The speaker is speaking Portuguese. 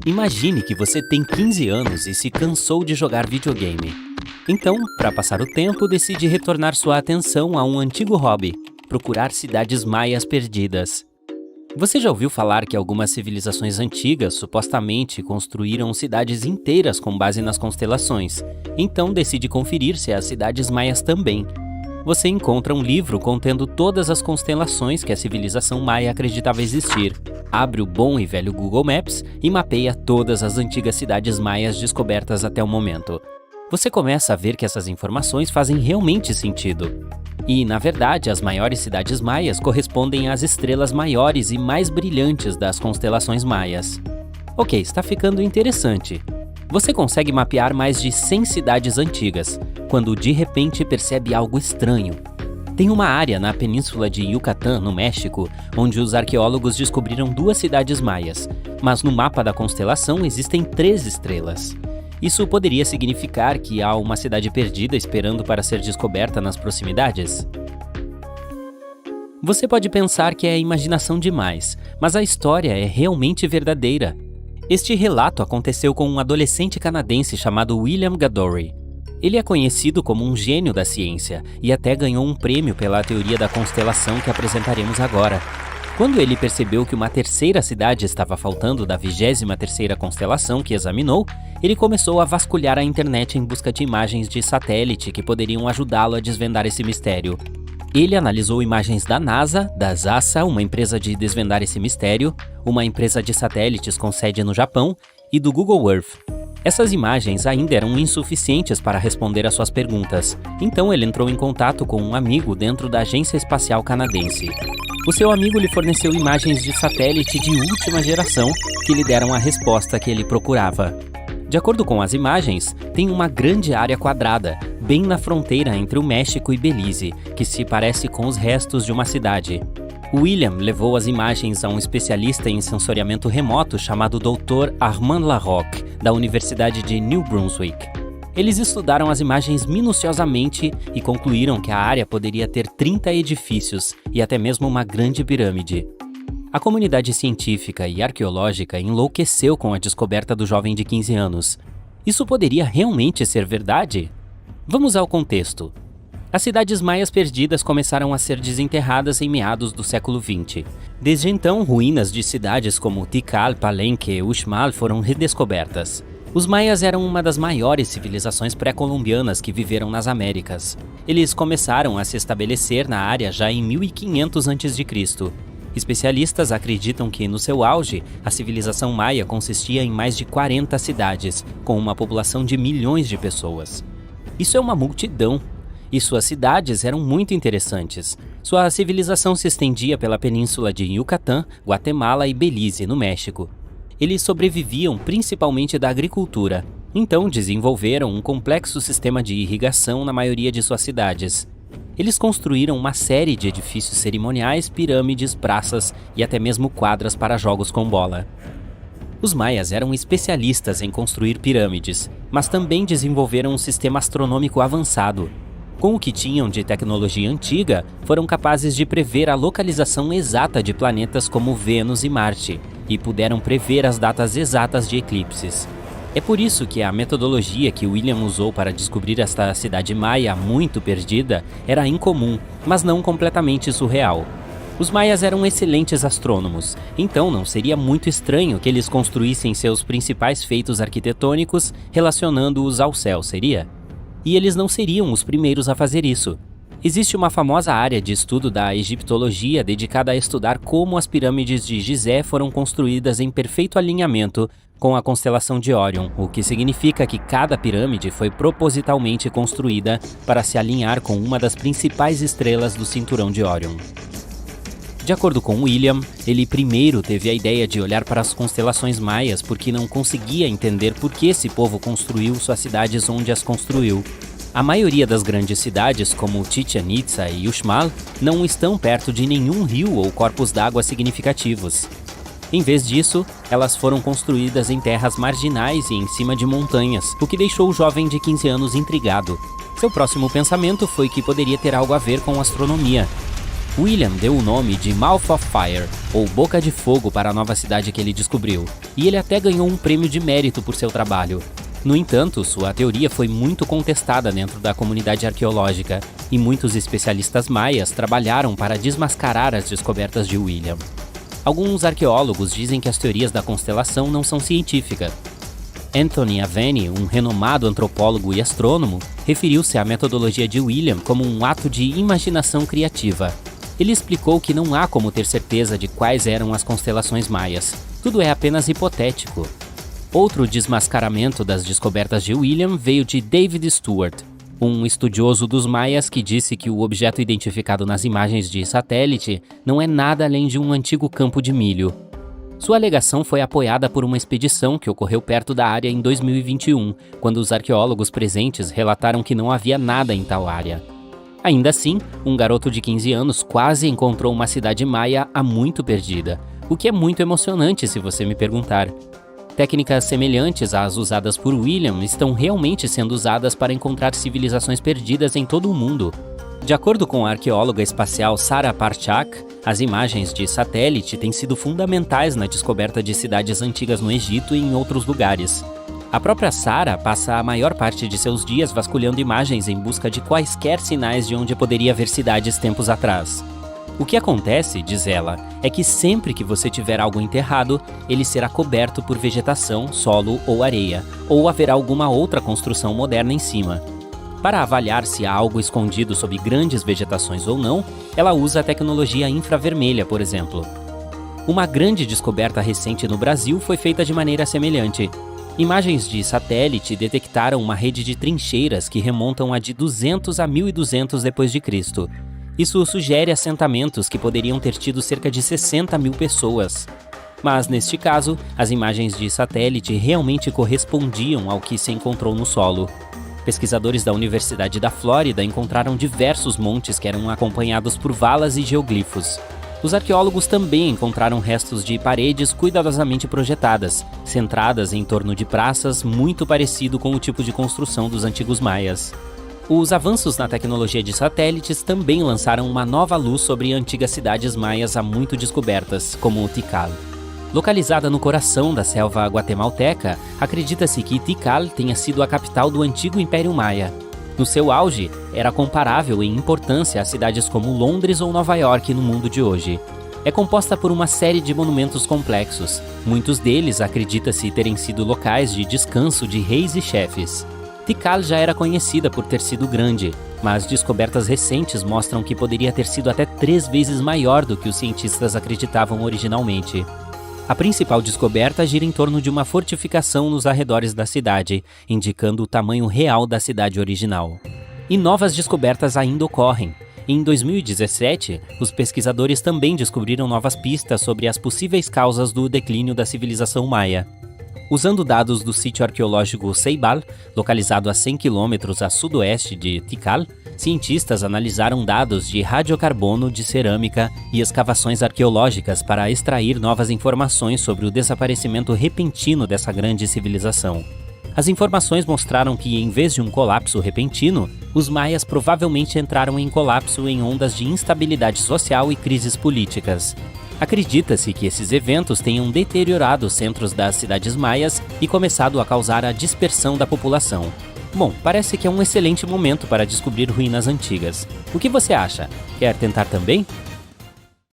Imagine que você tem 15 anos e se cansou de jogar videogame. Então, para passar o tempo, decide retornar sua atenção a um antigo hobby: procurar cidades maias perdidas. Você já ouviu falar que algumas civilizações antigas supostamente construíram cidades inteiras com base nas constelações? Então decide conferir se as cidades maias também. Você encontra um livro contendo todas as constelações que a civilização maia acreditava existir. Abre o bom e velho Google Maps e mapeia todas as antigas cidades maias descobertas até o momento. Você começa a ver que essas informações fazem realmente sentido. E, na verdade, as maiores cidades maias correspondem às estrelas maiores e mais brilhantes das constelações maias. Ok, está ficando interessante. Você consegue mapear mais de 100 cidades antigas, quando de repente percebe algo estranho. Tem uma área na península de Yucatán, no México, onde os arqueólogos descobriram 2 cidades maias, mas no mapa da constelação existem 3 estrelas. Isso poderia significar que há uma cidade perdida esperando para ser descoberta nas proximidades? Você pode pensar que é imaginação demais, mas a história é realmente verdadeira. Este relato aconteceu com um adolescente canadense chamado William Gadoury. Ele é conhecido como um gênio da ciência e até ganhou um prêmio pela teoria da constelação que apresentaremos agora. Quando ele percebeu que uma terceira cidade estava faltando da 23ª constelação que examinou, ele começou a vasculhar a internet em busca de imagens de satélite que poderiam ajudá-lo a desvendar esse mistério. Ele analisou imagens da NASA, da JAXA, uma empresa de desvendar esse mistério, uma empresa de satélites com sede no Japão, e do Google Earth. Essas imagens ainda eram insuficientes para responder às suas perguntas, então ele entrou em contato com um amigo dentro da Agência Espacial Canadense. O seu amigo lhe forneceu imagens de satélite de última geração que lhe deram a resposta que ele procurava. De acordo com as imagens, tem uma grande área quadrada, bem na fronteira entre o México e Belize, que se parece com os restos de uma cidade. William levou as imagens a um especialista em sensoriamento remoto chamado Dr. Armand Larocque, da Universidade de New Brunswick. Eles estudaram as imagens minuciosamente e concluíram que a área poderia ter 30 edifícios e até mesmo uma grande pirâmide. A comunidade científica e arqueológica enlouqueceu com a descoberta do jovem de 15 anos. Isso poderia realmente ser verdade? Vamos ao contexto. As cidades maias perdidas começaram a ser desenterradas em meados do século XX. Desde então, ruínas de cidades como Tikal, Palenque e Uxmal foram redescobertas. Os maias eram uma das maiores civilizações pré-colombianas que viveram nas Américas. Eles começaram a se estabelecer na área já em 1500 a.C. Especialistas acreditam que, no seu auge, a civilização maia consistia em mais de 40 cidades, com uma população de milhões de pessoas. Isso é uma multidão. E suas cidades eram muito interessantes. Sua civilização se estendia pela península de Yucatán, Guatemala e Belize, no México. Eles sobreviviam principalmente da agricultura, então desenvolveram um complexo sistema de irrigação na maioria de suas cidades. Eles construíram uma série de edifícios cerimoniais, pirâmides, praças e até mesmo quadras para jogos com bola. Os maias eram especialistas em construir pirâmides, mas também desenvolveram um sistema astronômico avançado. Com o que tinham de tecnologia antiga, foram capazes de prever a localização exata de planetas como Vênus e Marte, e puderam prever as datas exatas de eclipses. É por isso que a metodologia que William usou para descobrir esta cidade maia muito perdida era incomum, mas não completamente surreal. Os maias eram excelentes astrônomos, então não seria muito estranho que eles construíssem seus principais feitos arquitetônicos relacionando-os ao céu, seria? E eles não seriam os primeiros a fazer isso. Existe uma famosa área de estudo da egiptologia dedicada a estudar como as pirâmides de Gizé foram construídas em perfeito alinhamento com a constelação de Órion, o que significa que cada pirâmide foi propositalmente construída para se alinhar com uma das principais estrelas do cinturão de Órion. De acordo com William, ele primeiro teve a ideia de olhar para as constelações maias porque não conseguia entender por que esse povo construiu suas cidades onde as construiu. A maioria das grandes cidades, como Chichén Itzá e Uxmal, não estão perto de nenhum rio ou corpos d'água significativos. Em vez disso, elas foram construídas em terras marginais e em cima de montanhas, o que deixou o jovem de 15 anos intrigado. Seu próximo pensamento foi que poderia ter algo a ver com astronomia. William deu o nome de Mouth of Fire, ou Boca de Fogo, para a nova cidade que ele descobriu, e ele até ganhou um prêmio de mérito por seu trabalho. No entanto, sua teoria foi muito contestada dentro da comunidade arqueológica, e muitos especialistas maias trabalharam para desmascarar as descobertas de William. Alguns arqueólogos dizem que as teorias da constelação não são científicas. Anthony Aveni, um renomado antropólogo e astrônomo, referiu-se à metodologia de William como um ato de imaginação criativa. Ele explicou que não há como ter certeza de quais eram as constelações maias. Tudo é apenas hipotético. Outro desmascaramento das descobertas de William veio de David Stewart, um estudioso dos maias que disse que o objeto identificado nas imagens de satélite não é nada além de um antigo campo de milho. Sua alegação foi apoiada por uma expedição que ocorreu perto da área em 2021, quando os arqueólogos presentes relataram que não havia nada em tal área. Ainda assim, um garoto de 15 anos quase encontrou uma cidade maia há muito perdida, o que é muito emocionante se você me perguntar. Técnicas semelhantes às usadas por William estão realmente sendo usadas para encontrar civilizações perdidas em todo o mundo. De acordo com a arqueóloga espacial Sarah Parchak, as imagens de satélite têm sido fundamentais na descoberta de cidades antigas no Egito e em outros lugares. A própria Sarah passa a maior parte de seus dias vasculhando imagens em busca de quaisquer sinais de onde poderia haver cidades tempos atrás. O que acontece, diz ela, é que sempre que você tiver algo enterrado, ele será coberto por vegetação, solo ou areia, ou haverá alguma outra construção moderna em cima. Para avaliar se há algo escondido sob grandes vegetações ou não, ela usa a tecnologia infravermelha, por exemplo. Uma grande descoberta recente no Brasil foi feita de maneira semelhante. Imagens de satélite detectaram uma rede de trincheiras que remontam a de 200 a 1200 d.C. Isso sugere assentamentos que poderiam ter tido cerca de 60 mil pessoas. Mas, neste caso, as imagens de satélite realmente correspondiam ao que se encontrou no solo. Pesquisadores da Universidade da Flórida encontraram diversos montes que eram acompanhados por valas e geoglifos. Os arqueólogos também encontraram restos de paredes cuidadosamente projetadas, centradas em torno de praças, muito parecido com o tipo de construção dos antigos maias. Os avanços na tecnologia de satélites também lançaram uma nova luz sobre antigas cidades maias há muito descobertas, como Tikal. Localizada no coração da selva guatemalteca, acredita-se que Tikal tenha sido a capital do antigo Império Maia. No seu auge, era comparável em importância a cidades como Londres ou Nova York no mundo de hoje. É composta por uma série de monumentos complexos. Muitos deles acredita-se terem sido locais de descanso de reis e chefes. Tikal já era conhecida por ter sido grande, mas descobertas recentes mostram que poderia ter sido até 3 vezes maior do que os cientistas acreditavam originalmente. A principal descoberta gira em torno de uma fortificação nos arredores da cidade, indicando o tamanho real da cidade original. E novas descobertas ainda ocorrem. Em 2017, os pesquisadores também descobriram novas pistas sobre as possíveis causas do declínio da civilização maia. Usando dados do sítio arqueológico Ceibal, localizado a 100 km a sudoeste de Tikal, cientistas analisaram dados de radiocarbono de cerâmica e escavações arqueológicas para extrair novas informações sobre o desaparecimento repentino dessa grande civilização. As informações mostraram que, em vez de um colapso repentino, os maias provavelmente entraram em colapso em ondas de instabilidade social e crises políticas. Acredita-se que esses eventos tenham deteriorado os centros das cidades maias e começado a causar a dispersão da população. Bom, parece que é um excelente momento para descobrir ruínas antigas. O que você acha? Quer tentar também?